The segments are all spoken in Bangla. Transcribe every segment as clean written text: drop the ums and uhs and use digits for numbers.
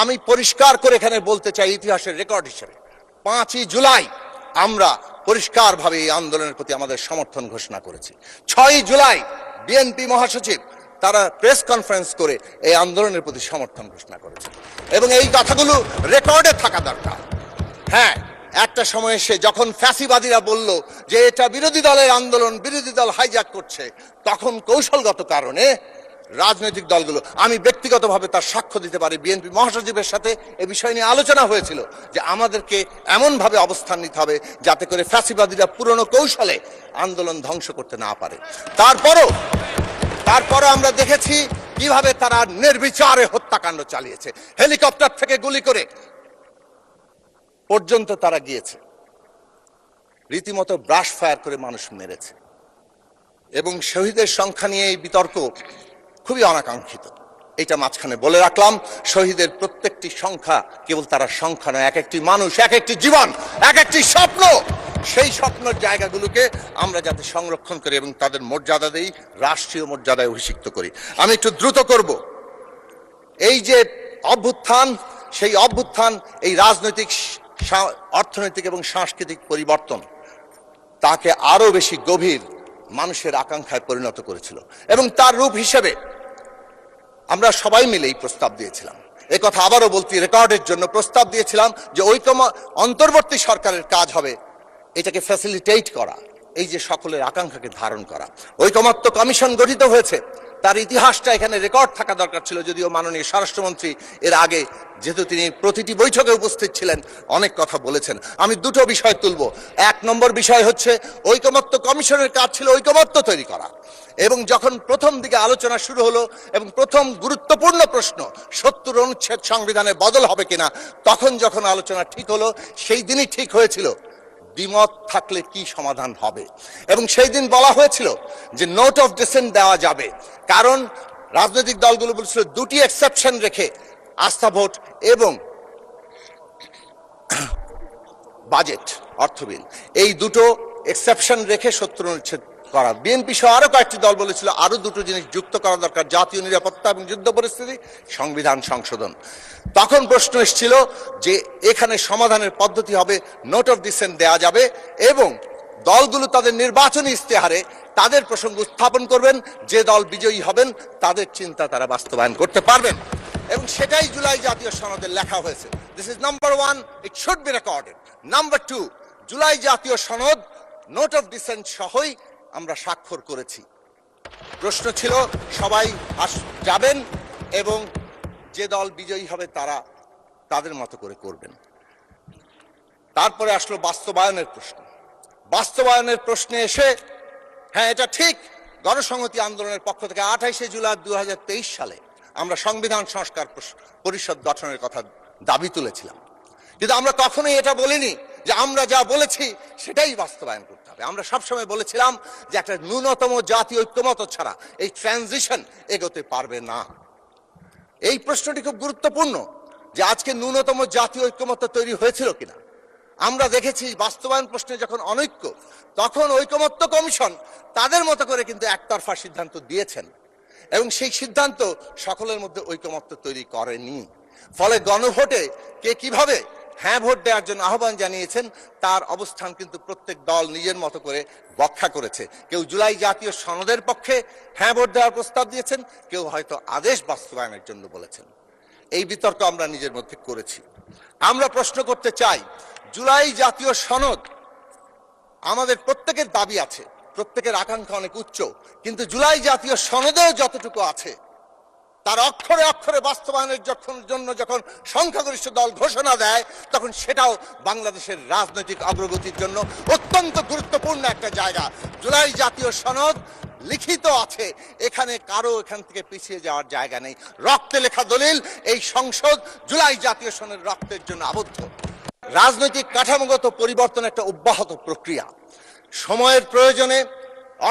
আমি পরিষ্কার করে এখানে বলতে চাই, ইতিহাসের রেকর্ড হিসেবে 5ই জুলাই আমরা পরিষ্কারভাবে এই আন্দোলনের প্রতি আমাদের সমর্থন ঘোষণা করেছি। 6ই জুলাই বিএনপি মহাসচিব তারা প্রেস কনফারেন্স করে এই আন্দোলনের প্রতি সমর্থন ঘোষণা করেছে এবং এই কথাগুলো রেকর্ডে থাকা দরকার। হ্যাঁ, একটা সময় এসে যখন ফ্যাসিবাদীরা বলল যে এটা বিরোধী দলের আন্দোলন, বিরোধী দল হাইজ্যাক করছে, তখন কৌশলগত কারণে রাজনৈতিক দলগুলো, আমি ব্যক্তিগতভাবে তার সাক্ষ্য দিতে পারি, বিএনপি মহাসচিবের সাথে এ বিষয় নিয়ে আলোচনা হয়েছিল যে আমাদেরকে এমনভাবে অবস্থান নিতে হবে যাতে করে ফ্যাসিবাদীরা পুরনো কৌশলে আন্দোলন ধ্বংস করতে না পারে। তারপরও আমরা দেখেছি কিভাবে তারা নির্বিচারে হত্যাকাণ্ড চালিয়েছে, হেলিকপ্টার থেকে গুলি করে পর্যন্ত তারা গিয়েছে, রীতিমতো ব্রাশ ফায়ার করে মানুষ মেরেছে। এবং শহীদের সংখ্যা নিয়ে এই বিতর্ক খুবই অনাকাঙ্ক্ষিত, এটা মাঝখানে বলে রাখলাম। শহীদের প্রত্যেকটি সংখ্যা কেবল তারা সংখ্যা নয়, এক একটি মানুষ, এক একটি জীবন, এক একটি স্বপ্ন। সেই স্বপ্নের জায়গাগুলোকে আমরা যাতে সংরক্ষণ করি এবং তাদের মর্যাদা দেই, রাষ্ট্রীয় মর্যাদায় অভিষিক্ত করি। আমি একটু দ্রুত করব। এই যে অভ্যুত্থান, সেই অভ্যুত্থান এই রাজনৈতিক, অর্থনৈতিক এবং সাংস্কৃতিক পরিবর্তন তাকে আরো বেশি গভীর মানুষের আকাঙ্ক্ষায় পরিণত করেছিল এবং তার রূপ হিসেবে আমরা সবাই মিলে এই প্রস্তাব দিয়েছিলাম। এই কথা আবারও বলতে, রেকর্ডের জন্য প্রস্তাব দিয়েছিলাম যে অন্তর্বর্তী সরকারের কাজ হবে এটাকে ফ্যাসিলিটেট করা, এই যে সকলের আকাঙ্ক্ষাকে ধারণ করা। ঐকমত্য কমিশন গঠিত হয়েছে, তার ইতিহাসটা এখানে রেকর্ড থাকা দরকার ছিল। যদিও মাননীয় স্বরাষ্ট্রমন্ত্রী এর আগে, যেহেতু তিনি প্রতিটি বৈঠকে উপস্থিত ছিলেন, অনেক কথা বলেছেন। আমি দুটো বিষয় তুলব। 1 নম্বর বিষয় হচ্ছে ঐকমত্য কমিশনের কাজ ছিল ঐকমত্য তৈরি করা, এবং যখন প্রথম দিকে আলোচনা শুরু হলো এবং প্রথম গুরুত্বপূর্ণ প্রশ্ন 70 অনুচ্ছেদ সংবিধানে বদল হবে কিনা, তখন যখন আলোচনা ঠিক হলো, সেই দিনই ঠিক হয়েছিল দ্বিমত থাকলে কি সমাধান হবে। এবং সেই দিন বলা হয়েছিল যে নোট অফ ডিসেন্ট দেওয়া যাবে, কারণ রাজনৈতিক দলগুলো বলছিল 2টি এক্সেপশন রেখে আস্থা ভোট এবং বাজেট, অর্থ বিল, এই দুটো এক্সেপশন রেখে 70 অনুচ্ছেদ করা। বিএনপি সহ আরো কয়েকটি দল বলেছিল আরো দুটো জিনিস যুক্ত করা দরকার, জাতীয় নিরাপত্তা এবং যুদ্ধ পরিস্থিতি, সংবিধান সংশোধন। তখন প্রশ্ন এসেছিল যে এখানে সমাধানের পদ্ধতি হবে নোট অফ ডিসেন্ট দেওয়া যাবে এবং দলগুলো তাদের নির্বাচনী ইস্তেহারে তাদের প্রসঙ্গ উত্থাপন করবেন, যে দল বিজয়ী হবেন তাদের চিন্তা তারা বাস্তবায়ন করতে পারবেন। এবং সেটাই জুলাই জাতীয় সনদে লেখা হয়েছে। This is number 1, it should be recorded. Number 2, July জাতীয় সনদ নোট অফ ডিসেন্ট সহই আমরা স্বাক্ষর করেছি। প্রশ্ন ছিল সবাই যাবেন এবং যে দল বিজয়ী হবে তারা তাদের মতো করে করবেন। তারপরে আসলো বাস্তবায়নের প্রশ্ন। বাস্তবায়নের প্রশ্নে এসে, হ্যাঁ এটা ঠিক, গণসংহতি আন্দোলনের পক্ষ থেকে 28শে জুলাই 2023 সালে আমরা সংবিধান সংস্কার পরিষদ গঠনের কথা দাবি তুলেছিলাম, কিন্তু আমরা কখনোই এটা বলিনি যে আমরা যা বলেছি সেটাই বাস্তবায়ন করতে হবে। আমরা সবসময় বলেছিলাম যে একটা ন্যূনতম জাতীয় ঐক্যমত্য ছাড়া এই ট্রানজিশন এগোতে পারবে না। এই প্রশ্নটি খুব গুরুত্বপূর্ণ যে আজকে ন্যূনতম জাতীয় ঐক্যমত্য তৈরি হয়েছিল কিনা। আমরা দেখেছি বাস্তবায়ন প্রশ্নে যখন অনৈক্য, তখন ঐকমত্য কমিশন তাদের মতো করে কিন্তু একতরফা সিদ্ধান্ত দিয়েছেন এবং সেই সিদ্ধান্ত সকলের মধ্যে ঐকমত্য তৈরি করেনি। ফলে গণভোটে কে কিভাবে হ্যাঁ ভোট দেওয়ার জন্য আহ্বান জানিয়েছেন তার অবস্থান কিন্তু প্রত্যেক দল নিজের মতো করে ব্যাখ্যা করেছে। কেউ জুলাই জাতীয় সনদের পক্ষে হ্যাঁ ভোট দেওয়ার প্রস্তাব দিয়েছেন, কেউ হয়তো আদেশ বাস্তবায়নের জন্য বলেছেন। এই বিতর্ক আমরা নিজের মধ্যে করেছি। আমরা প্রশ্ন করতে চাই, জুলাই জাতীয় সনদ আমাদের প্রত্যেকের দাবি আছে, প্রত্যেকের আকাঙ্ক্ষা অনেক উচ্চ, কিন্তু জুলাই জাতীয় সনদেও যতটুকু আছে তার অক্ষরে অক্ষরে বাস্তবায়নের জন্য যখন সংখ্যাগরিষ্ঠ দল ঘোষণা দেয়, তখন সেটাও বাংলাদেশের রাজনৈতিক অগ্রগতির জন্য অত্যন্ত গুরুত্বপূর্ণ একটা জায়গা। জুলাই জাতীয় সনদ লিখিত আছে, এখানে কারো এখান থেকে পিছিয়ে যাওয়ার জায়গা নেই। রক্তে লেখা দলিল, এই সংসদ জুলাই জাতীয় সনদ রক্তের জন্য আবদ্ধ। রাজনৈতিক কাঠামোগত পরিবর্তন একটা অব্যাহত প্রক্রিয়া। সময়ের প্রয়োজনে,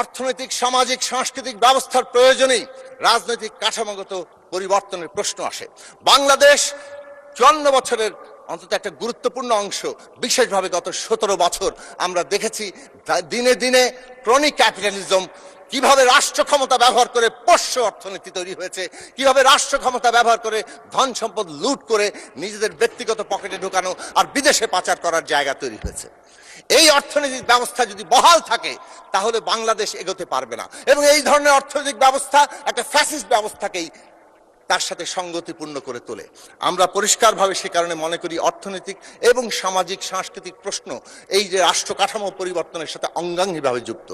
অর্থনৈতিক, সামাজিক, সাংস্কৃতিক ব্যবস্থার প্রয়োজনেই রাজনৈতিক কাঠামোগত পরিবর্তনের প্রশ্ন আসে। বাংলাদেশ 54 বছরের অন্তত একটা গুরুত্বপূর্ণ অংশ, বিশেষভাবে গত 17 বছর আমরা দেখেছি দিনে দিনে ক্রনিক ক্যাপিটালিজম কিভাবে রাষ্ট্র ক্ষমতা ব্যবহার করে পোষ্য অর্থনীতি তৈরি হয়েছে, কিভাবে রাষ্ট্র ক্ষমতা ব্যবহার করে ধন সম্পদ লুট করে নিজেদের ব্যক্তিগত পকেটে ঢোকানো আর বিদেশে পাচার করার জায়গা তৈরি হয়েছে। এই অর্থনৈতিক ব্যবস্থা যদি বহাল থাকে তাহলে বাংলাদেশ এগোতে পারবে না, এবং এই ধরনের অর্থনৈতিক ব্যবস্থা একটা ফ্যাসিস্ট ব্যবস্থাকেই তার সাথে সঙ্গতিপূর্ণ করে তোলে। আমরা পরিষ্কারভাবে সে কারণে মনে করি অর্থনৈতিক এবং সামাজিক সাংস্কৃতিক প্রশ্ন এই যে রাষ্ট্র কাঠামো পরিবর্তনের সাথে অঙ্গাঙ্গিভাবে যুক্ত,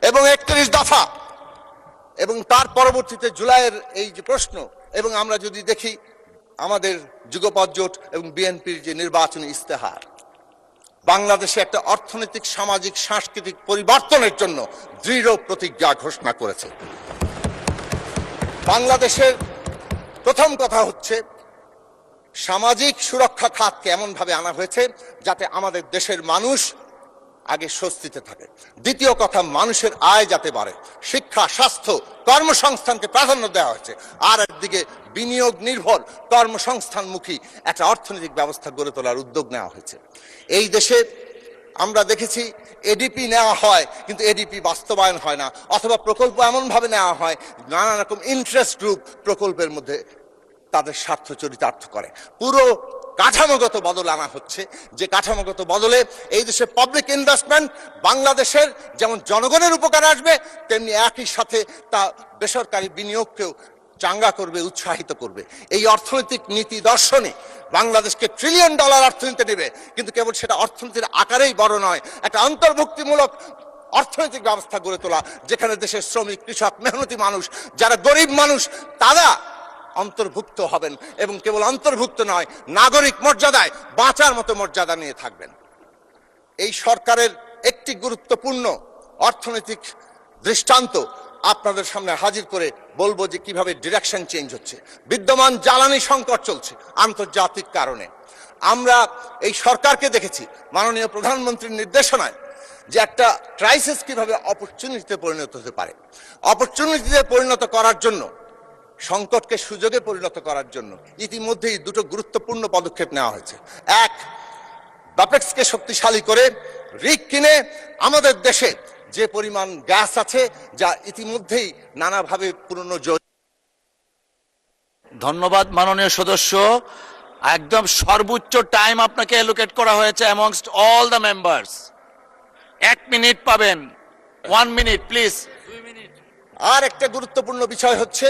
এবং 31 দফা এবং তার পরবর্তীতে জুলাইয়ের এই যে প্রশ্ন, এবং আমরা যদি দেখি আমাদের যুগপৎ জোট এবং বিএনপির যে নির্বাচনী ইস্তেহার, বাংলাদেশে একটা অর্থনৈতিক সামাজিক সাংস্কৃতিক পরিবর্তনের জন্য দৃঢ় প্রতিজ্ঞা ঘোষণা করেছে। বাংলাদেশের প্রথম কথা হচ্ছে সামাজিক সুরক্ষা খাতকে এমন ভাবে আনা হয়েছে যাতে আমাদের দেশের মানুষ আগে স্বস্তিতে থাকে। দ্বিতীয় কথা, মানুষের আয় যাতে বাড়ে, শিক্ষা, স্বাস্থ্য, কর্মসংস্থানকে প্রাধান্য দেওয়া হয়েছে। আর একদিকে বিনিয়োগ নির্ভর কর্মসংস্থানমুখী একটা অর্থনৈতিক ব্যবস্থা গড়ে তোলার উদ্যোগ নেওয়া হয়েছে। এই দেশে আমরা দেখেছি এডিপি নেওয়া হয় কিন্তু এডিপি বাস্তবায়ন হয় না, অথবা প্রকল্প এমনভাবে নেওয়া হয় নানা রকম ইন্টারেস্ট গ্রুপ প্রকল্পের মধ্যে তাদের স্বার্থ চরিতার্থ করে। পুরো কাঠামোগত বদল আনা হচ্ছে, যে কাঠামোগত বদলে এই দেশে পাবলিক ইনভেস্টমেন্ট বাংলাদেশের যেমন জনগণের উপকার আসবে, তেমনি একই সাথে তা বেসরকারি বিনিয়োগকেও চাঙ্গা করবে, উৎসাহিত করবে। এই অর্থনৈতিক নীতি দর্শনে বাংলাদেশকে $1 ট্রিলিয়ন অর্থনীতি নেবে, কিন্তু কেবল সেটা অর্থনীতির আকারেই বড় নয়, একটা অন্তর্ভুক্তিমূলক অর্থনৈতিক ব্যবস্থা গড়ে তোলা যেখানে দেশের শ্রমিক, কৃষক, মেহনতি মানুষ, যারা গরিব মানুষ, তারা অন্তর্ভুক্ত হবেন, এবং কেবল অন্তর্ভুক্ত নয়, নাগরিক মর্যাদায় বাঁচার মতো মর্যাদা নিয়ে থাকবেন। এই সরকারের একটি গুরুত্বপূর্ণ অর্থনৈতিক দৃষ্টান্ত আপনাদের সামনে হাজির করে বলবো যে কিভাবে ডিরেকশন চেঞ্জ হচ্ছে। বিদ্যমান জ্বালানি সংকট চলছে আন্তর্জাতিক কারণে। আমরা এই সরকারকে দেখেছি মাননীয় প্রধানমন্ত্রীর নির্দেশনায় যে একটা ক্রাইসিস কিভাবে অপরচুনিটিতে পরিণত হতে পারে, অপরচুনিটিতে পরিণত করার জন্য, সংকটকে সুযোগে পরিণত করার জন্য ইতিমধ্যেই দুটো গুরুত্বপূর্ণ পদক্ষেপ নেওয়া হয়েছে। এক, বাপেক্সকে শক্তিশালী করে রিগ কিনে আমাদের দেশে যে পরিমাণ গ্যাস আছে যা ইতিমধ্যেই নানাভাবে পুরনো। ধন্যবাদ মাননীয় সদস্য। একদম সর্বোচ্চ টাইম আপনাকে অ্যালোকেট করা হয়েছে amongst all the members. 1 minute পাবেন। 1 মিনিট প্লিজ। আর একটা গুরুত্বপূর্ণ বিষয় হচ্ছে